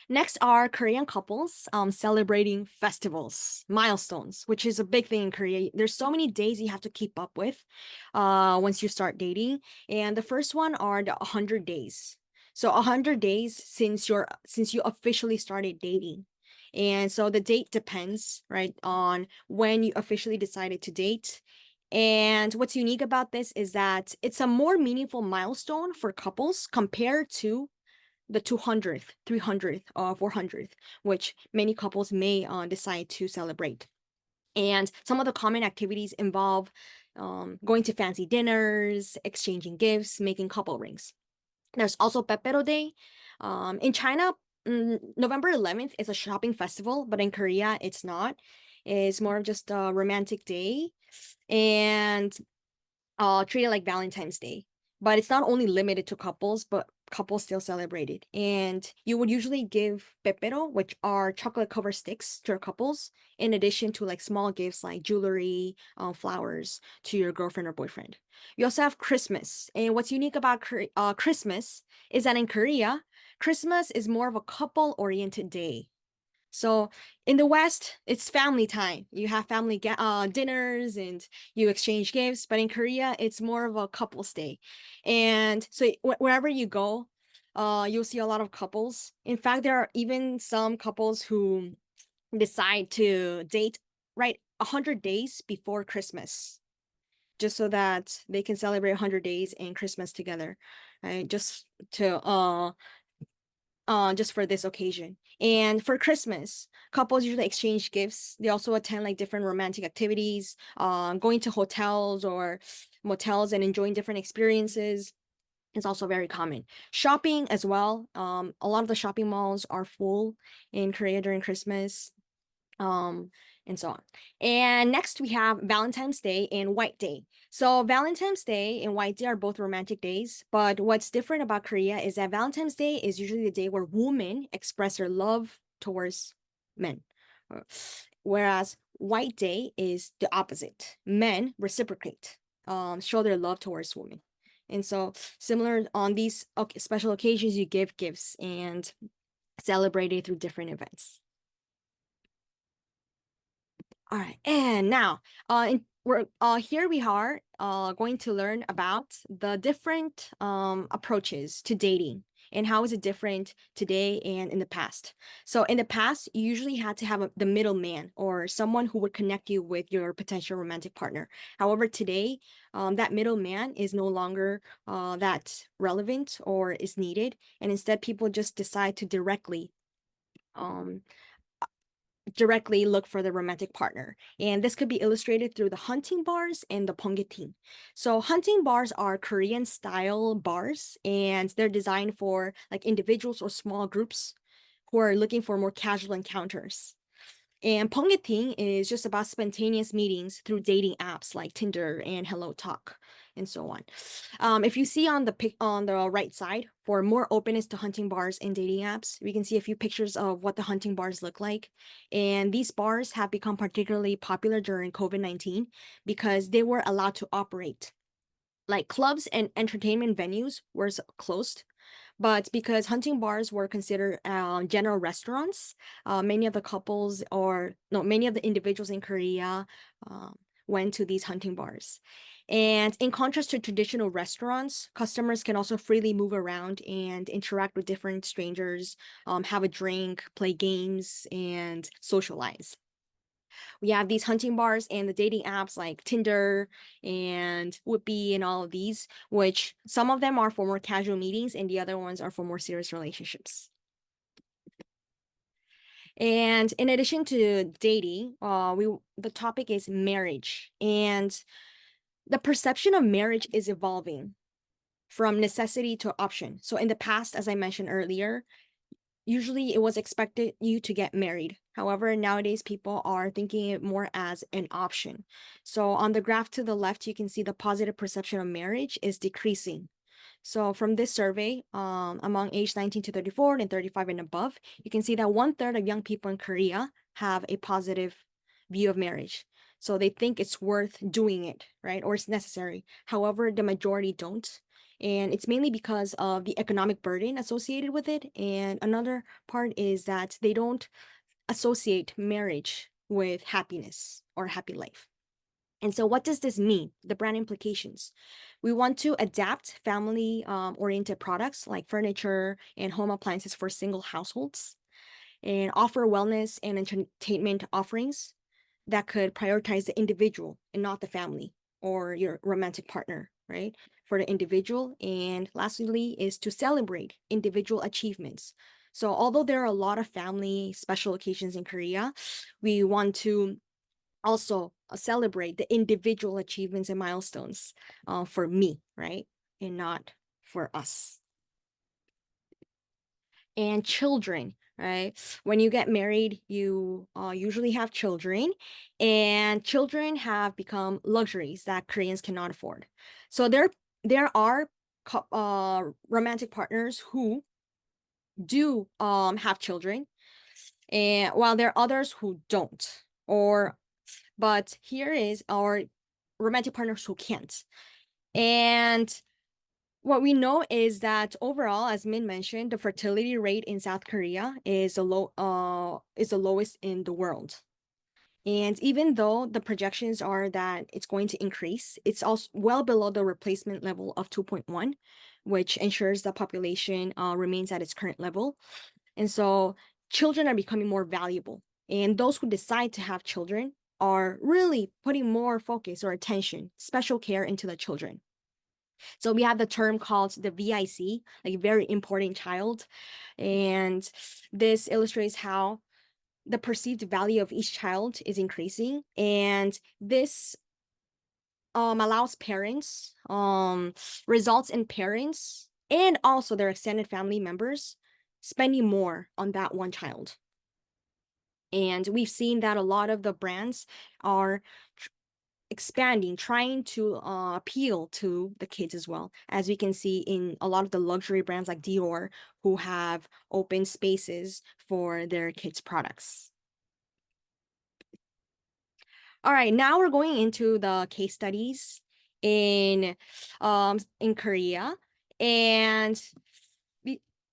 Next are Korean couples celebrating festivals, milestones, which is a big thing in Korea. There's so many days you have to keep up with once you start dating. And the first one are the 100 days. So 100 days since you officially started dating. And so the date depends, right, on when you officially decided to date. And what's unique about this is that it's a more meaningful milestone for couples compared to the 200th, 300th, or 400th, which many couples may decide to celebrate. And some of the common activities involve going to fancy dinners, exchanging gifts, making couple rings. There's also Pepero Day. In China, November 11th is a shopping festival, but in Korea, it's not. It's more of just a romantic day and treat it like Valentine's Day. But it's not only limited to couples, but couples still celebrate it. And you would usually give pepero, which are chocolate covered sticks, to your couples, in addition to like small gifts like jewelry, flowers to your girlfriend or boyfriend. You also have Christmas. And what's unique about Christmas is that in Korea, Christmas is more of a couple oriented day. So in the West, it's family time. You have family dinners and you exchange gifts. But in Korea, it's more of a couple stay. And so wherever you go, you'll see a lot of couples. In fact, there are even some couples who decide to date right 100 days before Christmas, just so that they can celebrate 100 days and Christmas together, right? Just for this occasion. And for Christmas, couples usually exchange gifts. They also attend like different romantic activities, going to hotels or motels and enjoying different experiences. is also very common. Shopping as well. A lot of the shopping malls are full in Korea during Christmas, um, and so on. And next we have Valentine's Day and White Day. So Valentine's Day and White Day are both romantic days, but what's different about Korea is that Valentine's Day is usually the day where women express their love towards men. Whereas White Day is the opposite. Men reciprocate, show their love towards women. And so similar on these special occasions, you give gifts and celebrate it through different events. All right, and now we're here we are going to learn about the different approaches to dating and how is it different today and in the past. So in the past, you usually had to have the middleman or someone who would connect you with your potential romantic partner. However, today, that middleman is no longer that relevant or is needed, and instead people just decide to um, directly look for the romantic partner. And this could be illustrated through the hunting bars and the pongeting. So hunting bars are Korean style bars, and they're designed for like individuals or small groups who are looking for more casual encounters. And Pongeting is just about spontaneous meetings through dating apps like Tinder and Hello Talk and so on. If you see on the on the right side, for more openness to hunting bars and dating apps, we can see a few pictures of what the hunting bars look like. And these bars have become particularly popular during COVID-19 because they were allowed to operate. Like clubs and entertainment venues were closed, but because hunting bars were considered general restaurants, many of the couples or no, many of the individuals in Korea went to these hunting bars. And in contrast to traditional restaurants, customers can also freely move around and interact with different strangers, have a drink, play games, and socialize. We have these hunting bars and the dating apps like Tinder and Whoopee and all of these, which some of them are for more casual meetings and the other ones are for more serious relationships. And in addition to dating, the topic is marriage, and the perception of marriage is evolving from necessity to option. So in the past, as I mentioned earlier, usually it was expected you to get married. However, nowadays people are thinking it more as an option. So on the graph to the left, you can see the positive perception of marriage is decreasing. So from this survey, among age 19 to 34 and 35 and above, you can see that 1/3 of young people in Korea have a positive view of marriage. So they think it's worth doing it, right? Or it's necessary. However, the majority don't. And it's mainly because of the economic burden associated with it. And another part is that they don't associate marriage with happiness or happy life. And so what does this mean? The brand implications. We want to adapt family oriented products like furniture and home appliances for single households and offer wellness and entertainment offerings that could prioritize the individual and not the family or your romantic partner, right? For the individual. And lastly is to celebrate individual achievements. So although there are a lot of family special occasions in Korea, we want to also celebrate the individual achievements and milestones for me, right? And not for us. And children, right? When you get married, you usually have children, and children have become luxuries that Koreans cannot afford. So there are romantic partners who do have children, and while there are others who don't. Or but here is our romantic partners who can't. And what we know is that overall, as Min mentioned, the fertility rate in South Korea is the lowest in the world. And even though the projections are that it's going to increase, it's also well below the replacement level of 2.1, which ensures the population remains at its current level. And so children are becoming more valuable. And those who decide to have children are really putting more focus or attention, special care into the children. So we have the term called the VIC, like very important child. And this illustrates how the perceived value of each child is increasing. And this allows parents, results in parents and also their extended family members spending more on that one child. And we've seen that a lot of the brands are expanding, trying to appeal to the kids as well. As we can see in a lot of the luxury brands like Dior, who have open spaces for their kids' products. All right, now we're going into the case studies in Korea, and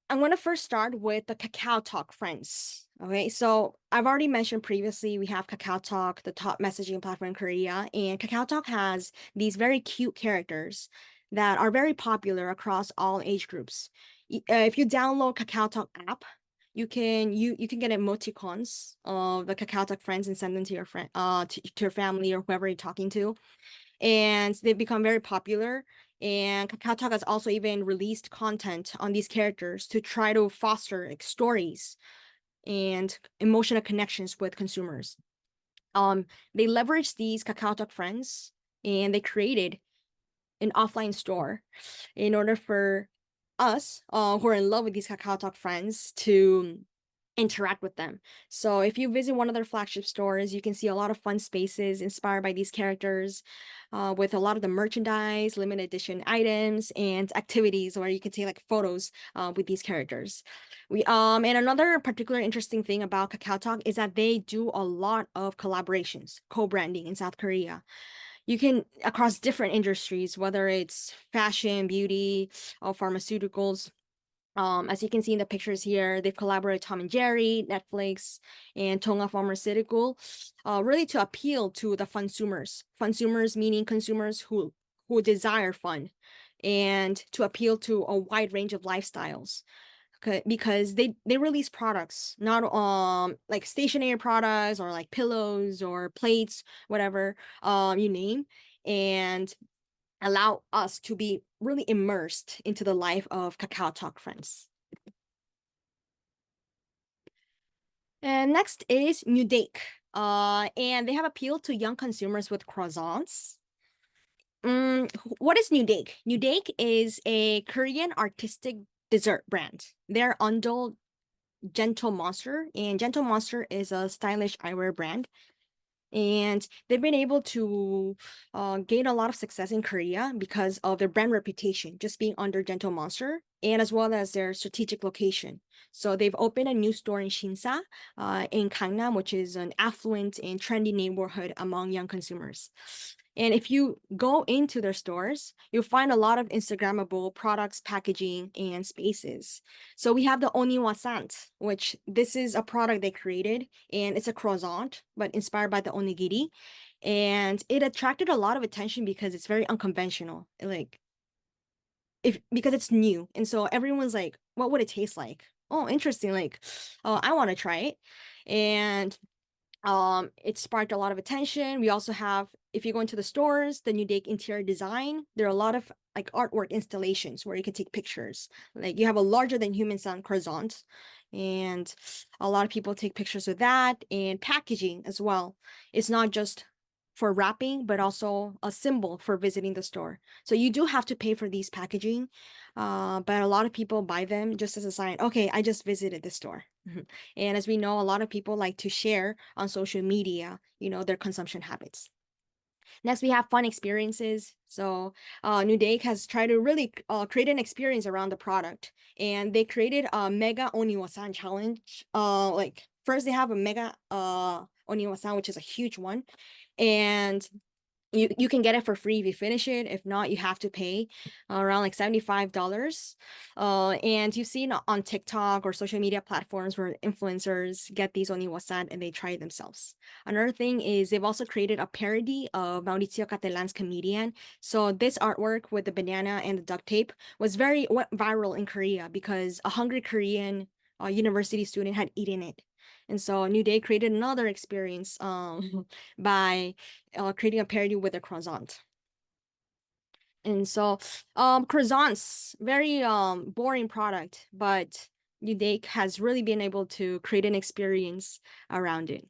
I'm going to first start with the Kakao Talk friends. Okay, so I've already mentioned previously we have Kakao Talk, the top messaging platform in Korea, and Kakao Talk has these very cute characters that are very popular across all age groups. If you download Kakao Talk app, you can get emoticons of the Kakao Talk friends and send them to your friend to your family or whoever you're talking to, and they've become very popular. And Kakao Talk has also even released content on these characters to try to foster like, stories and emotional connections with consumers. They leveraged these Kakao Talk friends and they created an offline store in order for us who are in love with these Kakao Talk friends to interact with them. So if you visit one of their flagship stores, you can see a lot of fun spaces inspired by these characters, with a lot of the merchandise, limited edition items, and activities where you can take like photos with these characters. And another particular interesting thing about Kakao Talk is that they do a lot of collaborations, co-branding in South Korea. You can across different industries, whether it's fashion, beauty, or pharmaceuticals. As you can see in the pictures here, they've collaborated with Tom and Jerry, Netflix, and Tonga Pharmaceutical, really to appeal to the consumers. Consumers meaning consumers who desire fun, and to appeal to a wide range of lifestyles. Because they release products, not like stationary products or like pillows or plates, whatever you name, and allow us to be really immersed into the life of Kakao Talk friends. And next is New Dake. And they have appealed to young consumers with croissants. What is New Dake? New Dake is a Korean artistic dessert brand. They're under Gentle Monster, and Gentle Monster is a stylish eyewear brand. And they've been able to gain a lot of success in Korea because of their brand reputation, just being under Gentle Monster, and as well as their strategic location. So they've opened a new store in Shinsa, in Gangnam, which is an affluent and trendy neighborhood among young consumers. And if you go into their stores, you'll find a lot of Instagrammable products, packaging, and spaces. So we have the Oniwasant, which this is a product they created, and it's a croissant, but inspired by the onigiri. And it attracted a lot of attention because it's very unconventional. Like, if because it's new. And so everyone's like, what would it taste like? Oh, interesting. Like, oh, I want to try it. And it sparked a lot of attention. We also have, if you go into the stores, the New Day interior design, there are a lot of like artwork installations where you can take pictures. Like you have a larger than human sound croissant, and a lot of people take pictures with that, and packaging as well. It's not just for wrapping, but also a symbol for visiting the store. So you do have to pay for these packaging, but a lot of people buy them just as a sign. Okay, I just visited the store. And as we know, a lot of people like to share on social media, their consumption habits. Next, we have fun experiences. So, New Day has tried to really create an experience around the product, and they created a mega Oniwasan challenge. Like first, they have a mega Oniwasan, which is a huge one, and you can get it for free if you finish it. If not, you have to pay around like $75. And you've seen on TikTok or social media platforms where influencers get these on WhatsApp and they try it themselves. Another thing is they've also created a parody of Mauricio Catalan's comedian. So this artwork with the banana and the duct tape went viral in Korea because a hungry Korean university student had eaten it. And so New Day created another experience by creating a parody with a croissant. And so croissants, very boring product, but New Day has really been able to create an experience around it.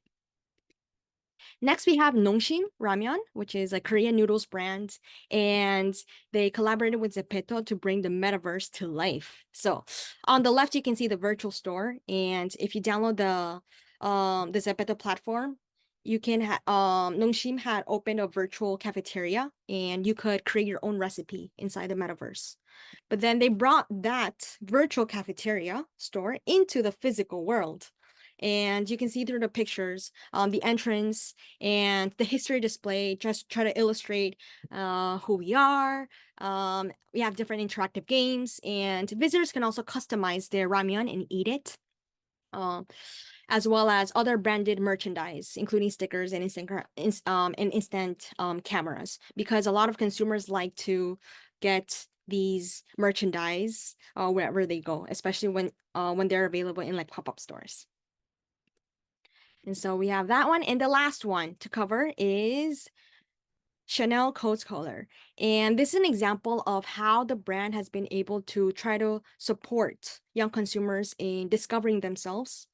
Next, we have Nongshim Ramyeon, which is a Korean noodles brand, and they collaborated with Zepeto to bring the metaverse to life. So, on the left, you can see the virtual store, and if you download the Zepeto platform, you can Nongshim had opened a virtual cafeteria, and you could create your own recipe inside the metaverse. But then they brought that virtual cafeteria store into the physical world. And you can see through the pictures, the entrance and the history display, just try to illustrate who we are. We have different interactive games, and visitors can also customize their ramyun and eat it. Um, as well as other branded merchandise, including stickers and instant cameras, because a lot of consumers like to get these merchandise wherever they go, especially when they're available in like pop-up stores. And so we have that one. And the last one to cover is Chanel Coats Color. And this is an example of how the brand has been able to try to support young consumers in discovering themselves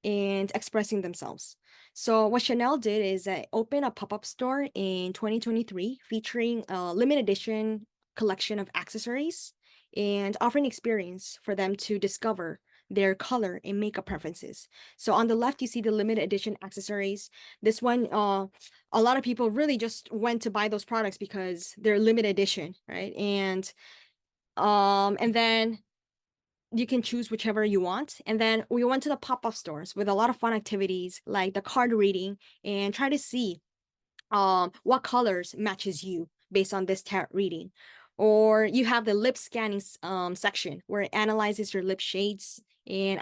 and expressing themselves. So what Chanel did is open a pop-up store in 2023 featuring a limited edition collection of accessories and offering experience for them to discover their color and makeup preferences. So on the left, you see the limited edition accessories. This one, a lot of people really just went to buy those products because they're limited edition, right? And then you can choose whichever you want. And then we went to the pop-up stores with a lot of fun activities like the card reading and try to see what colors matches you based on this tarot reading. Or you have the lip scanning section where it analyzes your lip shades and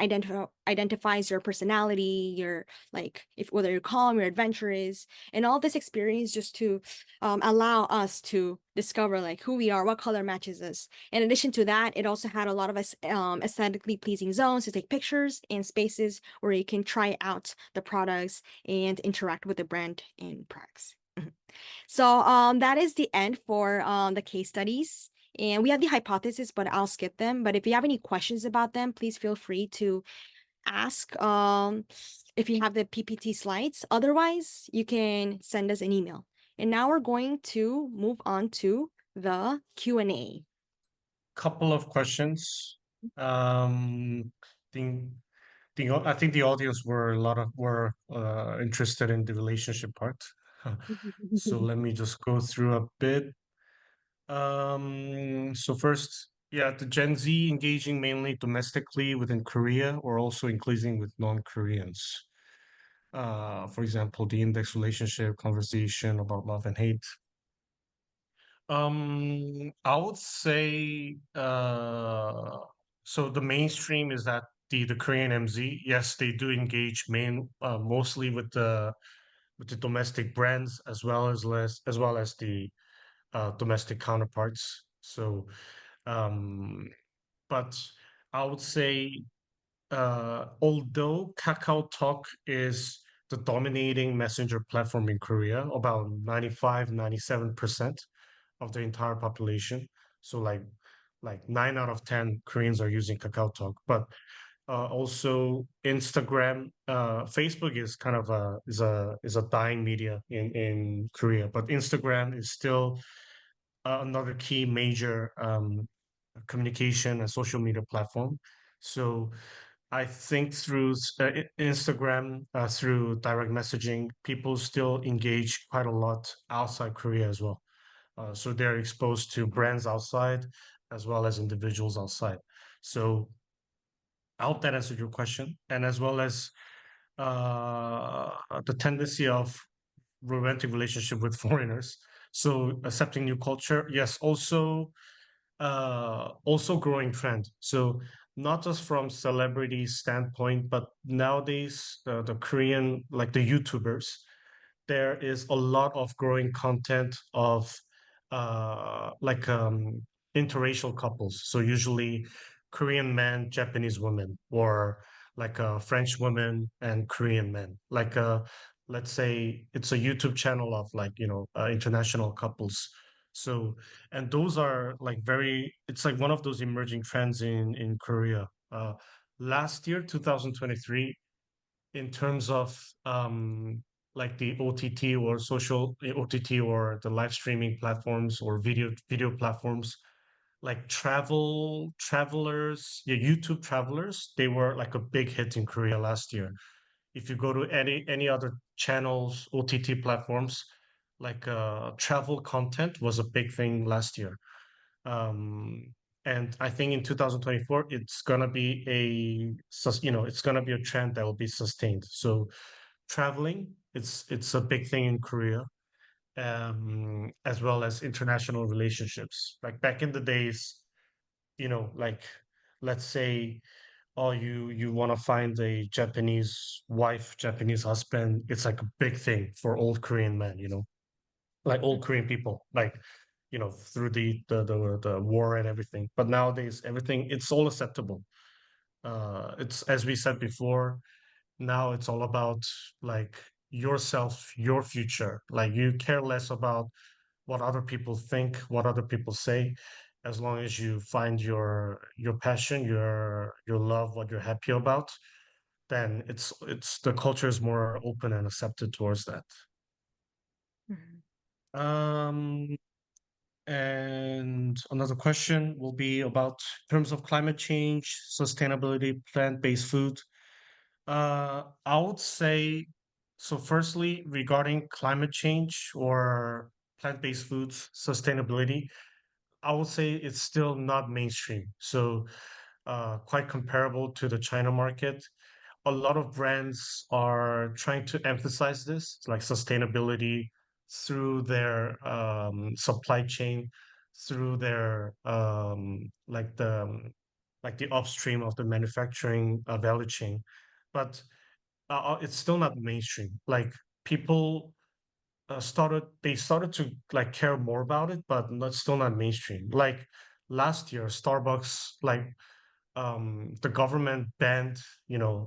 identifies your personality, your like if whether you're calm, you're adventurous, and all this experience just to allow us to discover like who we are, what color matches us. In addition to that, it also had a lot of aesthetically pleasing zones to take pictures and spaces where you can try out the products and interact with the brand and products. So that is the end for the case studies. And we have the hypothesis, but I'll skip them. But if you have any questions about them, please feel free to ask if you have the PPT slides. Otherwise, you can send us an email. And now we're going to move on to the Q&A. Couple of questions. Think I think the audience were interested in the relationship part. So let me just go through a bit. So first, yeah, the Gen Z engaging mainly domestically within Korea or also increasing with non-Koreans. For example, the index relationship conversation about love and hate. I would say so the mainstream is that the Korean MZ, yes, they do engage mostly with the domestic brands as well as the domestic counterparts. So um but I would say although Kakao Talk is the dominating messenger platform in Korea, about 97% of the entire population. So like 9 out of 10 Koreans are using Kakao Talk. But also Instagram, Facebook is kind of a dying media in Korea, but Instagram is still another key major communication and social media platform. So I think through Instagram, through direct messaging, people still engage quite a lot outside Korea as well. So they're exposed to brands outside as well as individuals outside. So I hope that answered your question, and as well as the tendency of romantic relationship with foreigners. So accepting new culture, yes, also growing trend. So not just from celebrity standpoint, but nowadays the Korean like the YouTubers, there is a lot of growing content of like interracial couples. So usually Korean man, Japanese woman, or like a French woman and Korean men. Like let's say it's a YouTube channel of like international couples. So and those are like it's like one of those emerging trends in Korea. Last year, 2023, in terms of like the OTT or social OTT or the live streaming platforms or video platforms, like travelers, yeah, YouTube travelers, they were like a big hit in Korea last year. If you go to any other channels, OTT platforms, like travel content was a big thing last year. Um, and I think in 2024, it's gonna be it's gonna be a trend that will be sustained. So traveling, it's a big thing in Korea, as well as international relationships. Like back in the days, like let's say, oh, you want to find a Japanese wife, Japanese husband. It's like a big thing for old Korean men, like old Korean people, like through the war and everything. But nowadays, everything it's all acceptable. It's as we said before. Now it's all about like yourself, your future. Like you care less about what other people think, what other people say, as long as you find your passion, your love, what you're happy about, then it's the culture is more open and accepted towards that. Mhm. Um, and another question will be about terms of climate change, sustainability, plant-based food. I would say so. Firstly, regarding climate change or plant-based foods, sustainability, I would say it's still not mainstream. So, quite comparable to the China market. A lot of brands are trying to emphasize this, like sustainability, through their supply chain, through their like the upstream of the manufacturing value chain. But it's still not mainstream. Like people they started to like care more about it, but not still not mainstream. Like last year, Starbucks, like the government banned,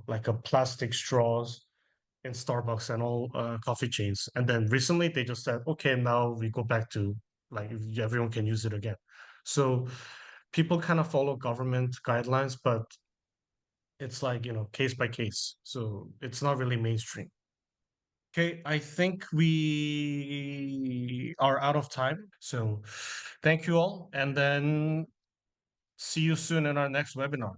like a plastic straws in Starbucks and all coffee chains. And then recently they just said, okay, now we go back to like everyone can use it again. So people kind of follow government guidelines, but it's like, case by case. So it's not really mainstream. Okay, I think we are out of time. So thank you all. And then see you soon in our next webinar.